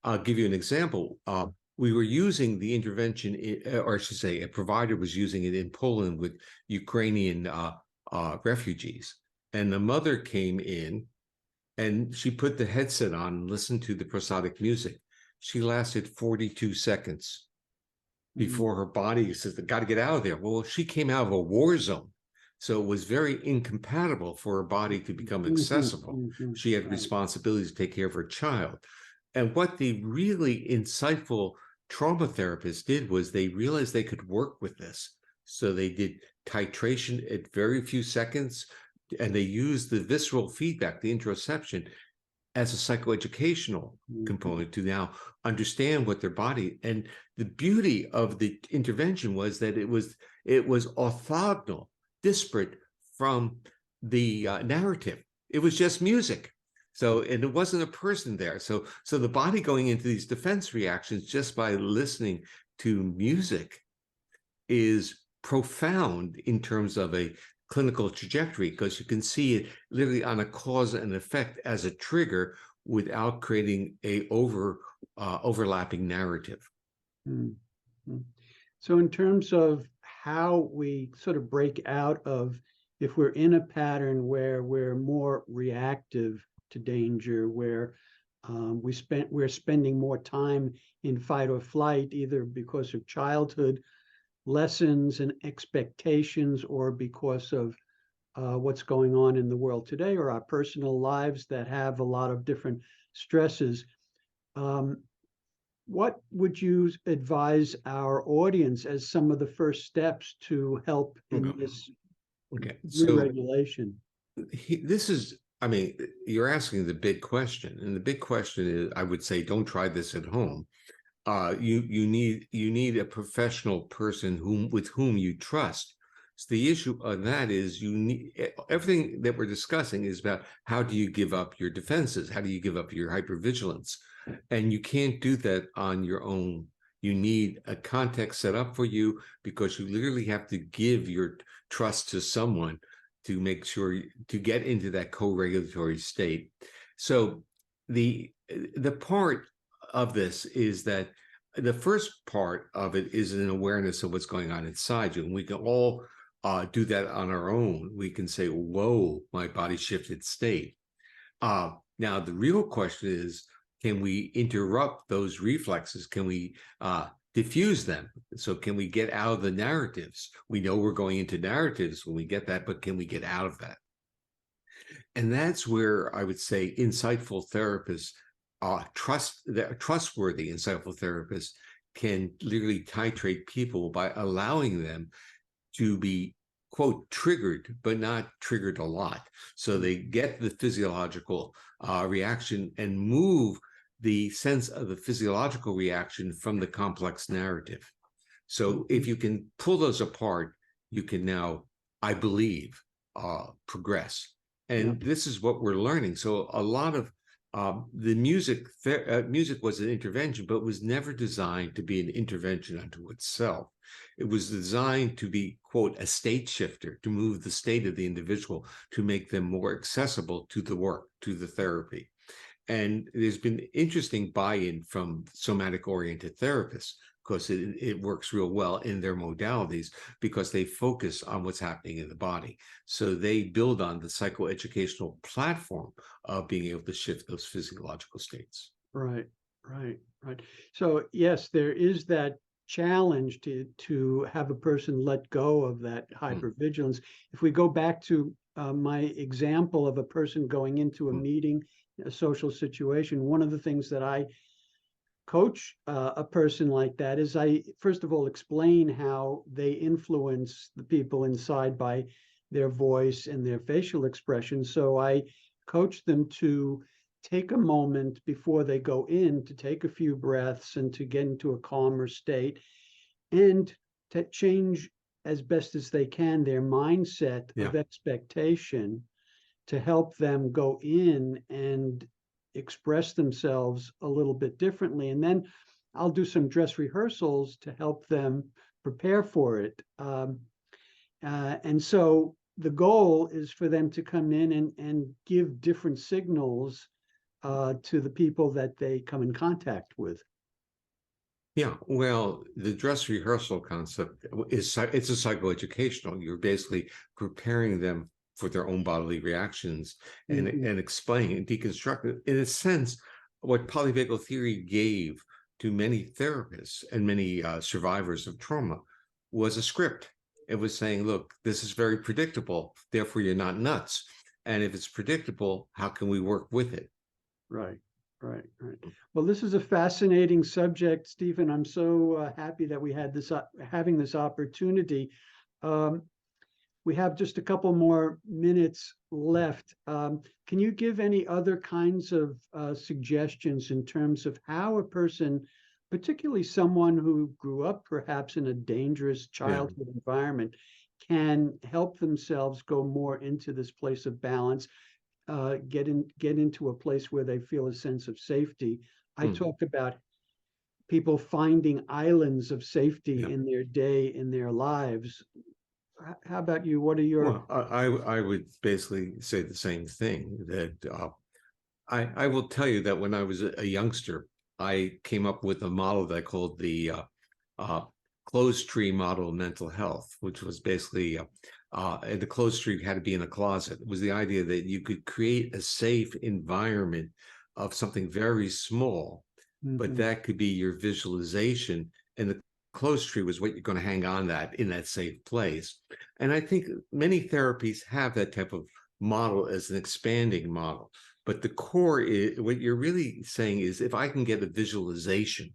I'll give you an example. We were using the intervention, or I should say, a provider was using it in Poland with Ukrainian refugees. And the mother came in, and she put the headset on and listened to the prosodic music. She lasted 42 seconds before her body says, got to get out of there. Well, she came out of a war zone. So it was very incompatible for her body to become accessible. She had responsibilities to take care of her child. And what the really insightful trauma therapists did was they realized they could work with this. So they did titration at very few seconds, and they used the visceral feedback, the interoception, as a psychoeducational component to now understand what their body. And the beauty of the intervention was that it was orthogonal, disparate from the narrative. It was just music. So, and it wasn't a person there. So the body going into these defense reactions just by listening to music is profound in terms of a clinical trajectory, because you can see it literally on a cause and effect as a trigger without creating a overlapping narrative. So in terms of how we sort of break out of, if we're in a pattern where we're more reactive to danger, where we're spending more time in fight or flight, either because of childhood lessons and expectations, or because of what's going on in the world today, or our personal lives that have a lot of different stresses. What would you advise our audience as some of the first steps to help in this regulation? This is, I mean, you're asking the big question, and the big question is, I would say, don't try this at home. You need a professional person with whom you trust. So the issue on that is, you need, everything that we're discussing is about how do you give up your defenses? How do you give up your hypervigilance? And you can't do that on your own. You need a context set up for you, because you literally have to give your trust to someone to make sure to get into that co-regulatory state. So the part of this is that the first part of it is an awareness of what's going on inside you. And we can all do that on our own. We can say, whoa, my body shifted state. Now, the real question is, can we interrupt those reflexes? Can we diffuse them? So can we get out of the narratives? We know we're going into narratives when we get that, but can we get out of that? And that's where I would say insightful therapists, trustworthy insightful therapists, can literally titrate people by allowing them to be, quote, triggered, but not triggered a lot. So they get the physiological reaction and move the sense of the physiological reaction from the complex narrative. So if you can pull those apart, you can now, I believe, progress. And this is what we're learning. So a lot of the music was an intervention, but was never designed to be an intervention unto itself. It was designed to be, quote, a state shifter, to move the state of the individual, to make them more accessible to the work, to the therapy. And there's been interesting buy-in from somatic-oriented therapists, because it works real well in their modalities, because they focus on what's happening in the body. So they build on the psychoeducational platform of being able to shift those physiological states. Right. So yes, there is that challenge to have a person let go of that hypervigilance. If we go back to my example of a person going into a meeting, a social situation, one of the things that I coach a person like that is I, first of all, explain how they influence the people inside by their voice and their facial expressions. So I coach them to take a moment before they go in to take a few breaths and to get into a calmer state and to change as best as they can their mindset Yeah. of expectation to help them go in and express themselves a little bit differently. And then I'll do some dress rehearsals to help them prepare for it. And so the goal is for them to come in and give different signals to the people that they come in contact with. Yeah, well, the dress rehearsal concept is it's a psychoeducational. You're basically preparing them for their own bodily reactions and explaining and deconstructing. In a sense, what polyvagal theory gave to many therapists and many survivors of trauma was a script. It was saying, look, this is very predictable, therefore you're not nuts. And if it's predictable, how can we work with it? Right. Well, this is a fascinating subject, Stephen. I'm so happy that we had this having this opportunity. We have just a couple more minutes left. Can you give any other kinds of suggestions in terms of how a person, particularly someone who grew up perhaps in a dangerous childhood environment, can help themselves go more into this place of balance? Get into a place where they feel a sense of safety. I talk about people finding islands of safety in their day, in their lives. How about you? What are your? Well, I would basically say the same thing, that I will tell you that when I was a youngster, I came up with a model that I called the closed tree model of mental health, which was basically the closed tree had to be in a closet. It was the idea that you could create a safe environment of something very small, but that could be your visualization, and the closed tree was what you're going to hang on that in that safe place. And I think many therapies have that type of model as an expanding model. But the core is what you're really saying is, if I can get a visualization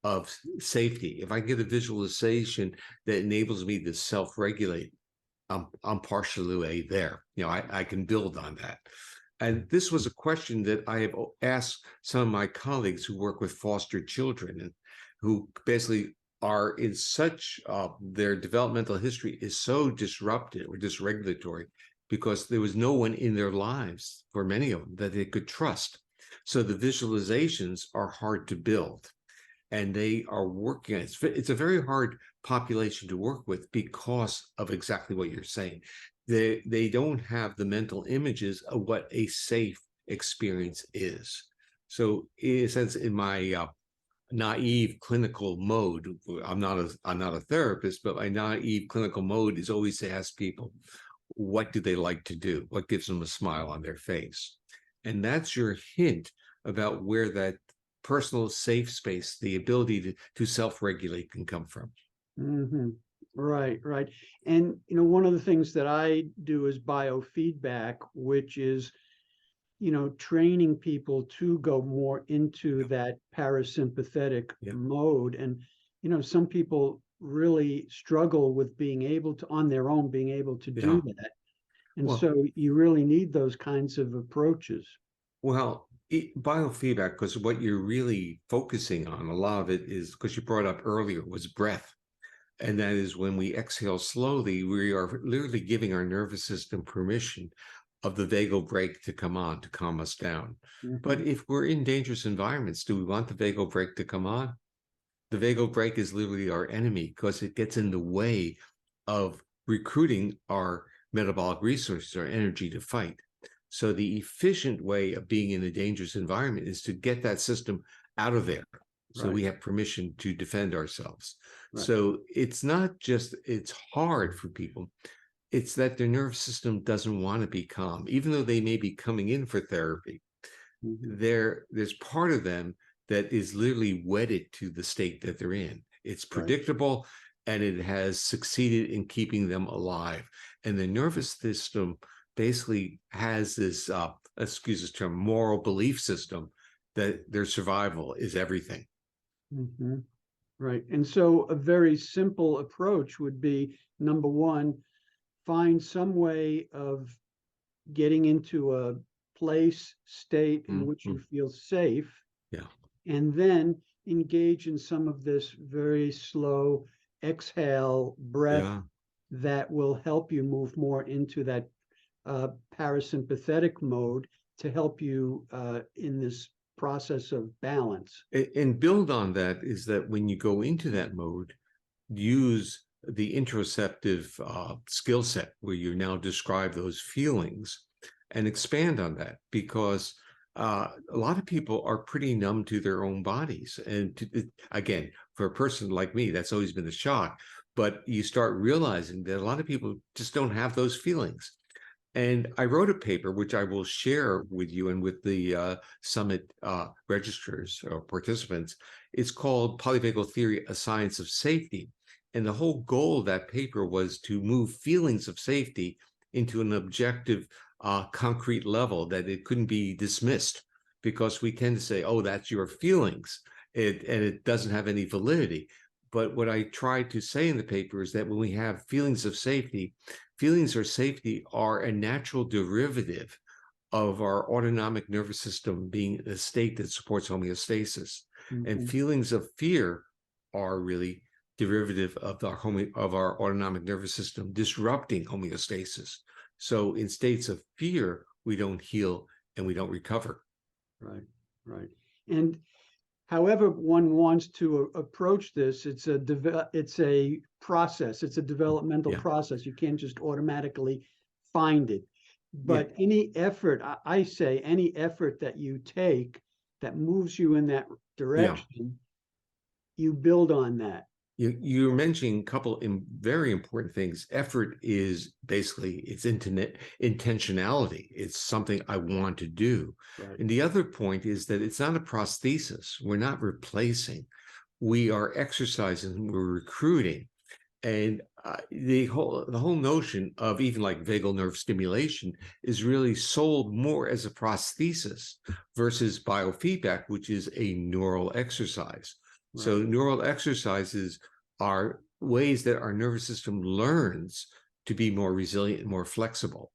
of safety, if I get a visualization that enables me to self-regulate, I'm partially there. I can build on that. And this was a question that I have asked some of my colleagues who work with foster children and who basically are in such, their developmental history is so disrupted or dysregulatory because there was no one in their lives, for many of them, that they could trust. So the visualizations are hard to build. And they are working. It's a very hard population to work with because of exactly what you're saying. They don't have the mental images of what a safe experience is. So in a sense, in my naive clinical mode, I'm not a therapist, but my naive clinical mode is always to ask people, what do they like to do? What gives them a smile on their face? And that's your hint about where that personal safe space, the ability to self-regulate, can come from. Right. And one of the things that I do is biofeedback, which is training people to go more into that parasympathetic mode. And some people really struggle with being able to, on their own, being able to do that. And so you really need those kinds of approaches. Well, biofeedback, because what you're really focusing on, a lot of it is, because you brought up earlier, was breath. And that is, when we exhale slowly, we are literally giving our nervous system permission of the vagal brake to come on, to calm us down. But if we're in dangerous environments, do we want the vagal brake to come on? The vagal brake is literally our enemy because it gets in the way of recruiting our metabolic resources, our energy to fight. So the efficient way of being in a dangerous environment is to get that system out of there. So we have permission to defend ourselves. So it's not just, it's hard for people. It's that their nervous system doesn't want to be calm, even though they may be coming in for therapy. There's part of them that is literally wedded to the state that they're in. It's predictable, and it has succeeded in keeping them alive. And the nervous system basically has this, excuse this term, moral belief system that their survival is everything. Mm-hmm. Right. And so a very simple approach would be, number one, find some way of getting into a place, state in which you feel safe. Yeah. And then engage in some of this very slow exhale breath Yeah. that will help you move more into that parasympathetic mode to help you in this process of balance. And build on that is that when you go into that mode, use the interoceptive skill set where you now describe those feelings and expand on that, because a lot of people are pretty numb to their own bodies. And again, for a person like me, that's always been a shock. But you start realizing that a lot of people just don't have those feelings. And I wrote a paper, which I will share with you and with the summit registrars or participants. It's called Polyvagal Theory, A Science of Safety. And the whole goal of that paper was to move feelings of safety into an objective, concrete level, that it couldn't be dismissed, because we tend to say, oh, that's your feelings, and it doesn't have any validity. But what I tried to say in the paper is that when we have feelings of safety, feelings of safety are a natural derivative of our autonomic nervous system being a state that supports homeostasis. Mm-hmm. And feelings of fear are really derivative of our autonomic nervous system disrupting homeostasis. So in states of fear, we don't heal and we don't recover. Right, right. And however one wants to approach this, it's a process. It's a developmental process. You can't just automatically find it. But any effort, I say, any effort that you take that moves you in that direction, you build on that. You're mentioning a couple of very important things. Effort is basically, it's intentionality. It's something I want to do. Right. And the other point is that it's not a prosthesis. We're not replacing. We are exercising, we're recruiting. And the whole notion of even like vagal nerve stimulation is really sold more as a prosthesis versus biofeedback, which is a neural exercise. Right. So neural exercises are ways that our nervous system learns to be more resilient and more flexible.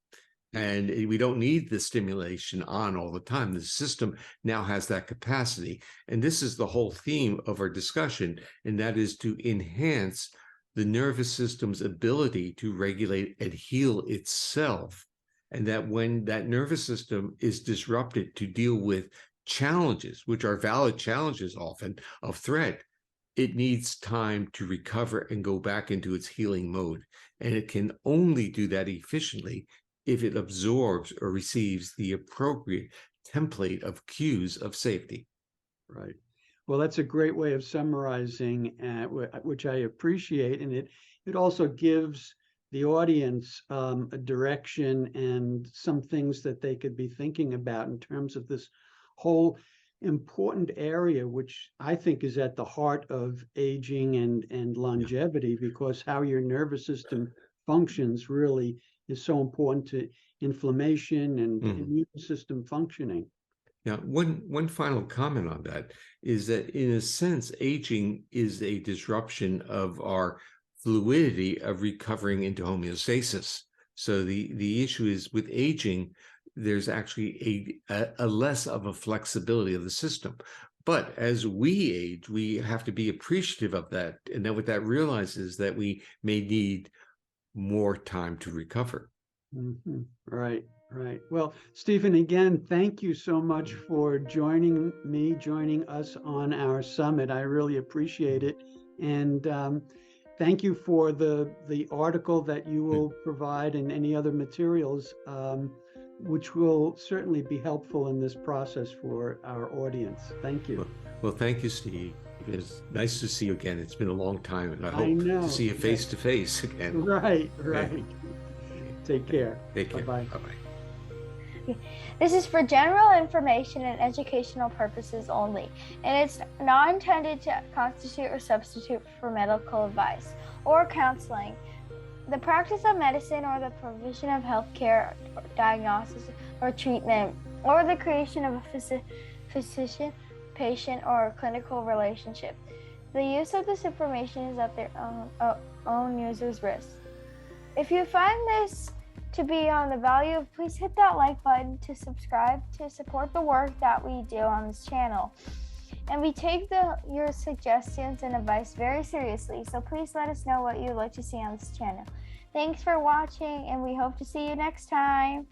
And we don't need the stimulation on all the time. The system now has that capacity. And this is the whole theme of our discussion, and that is to enhance the nervous system's ability to regulate and heal itself. And that when that nervous system is disrupted to deal with challenges, which are valid challenges often of threat, it needs time to recover and go back into its healing mode. And it can only do that efficiently if it absorbs or receives the appropriate template of cues of safety. Right. Well, that's a great way of summarizing, which I appreciate. And it also gives the audience a direction and some things that they could be thinking about in terms of this whole important area, which I think is at the heart of aging and longevity, because how your nervous system functions really is so important to inflammation and immune system functioning. Now, one final comment on that is that, in a sense, aging is a disruption of our fluidity of recovering into homeostasis. So the issue is, with aging, there's actually a less of a flexibility of the system. But as we age, we have to be appreciative of that. And then what that realizes that we may need more time to recover. Mm-hmm. Right. Right. Well, Stephen, again, thank you so much for joining us on our summit. I really appreciate it. And thank you for the article that you will provide and any other materials, which will certainly be helpful in this process for our audience. Thank you. Well, thank you, Steve. It's nice to see you again. It's been a long time, and I hope to see you face to face again. Right. Right. Take care. Take care. Bye-bye. Bye-bye. This is for general information and educational purposes only, and it's not intended to constitute or substitute for medical advice or counseling. The practice of medicine or the provision of healthcare, or diagnosis or treatment, or the creation of a physician patient, or clinical relationship. The use of this information is at their own user's risk. If you find this to be on the value, please hit that like button to subscribe to support the work that we do on this channel. And we take your suggestions and advice very seriously, so please let us know what you'd like to see on this channel. Thanks for watching, and we hope to see you next time.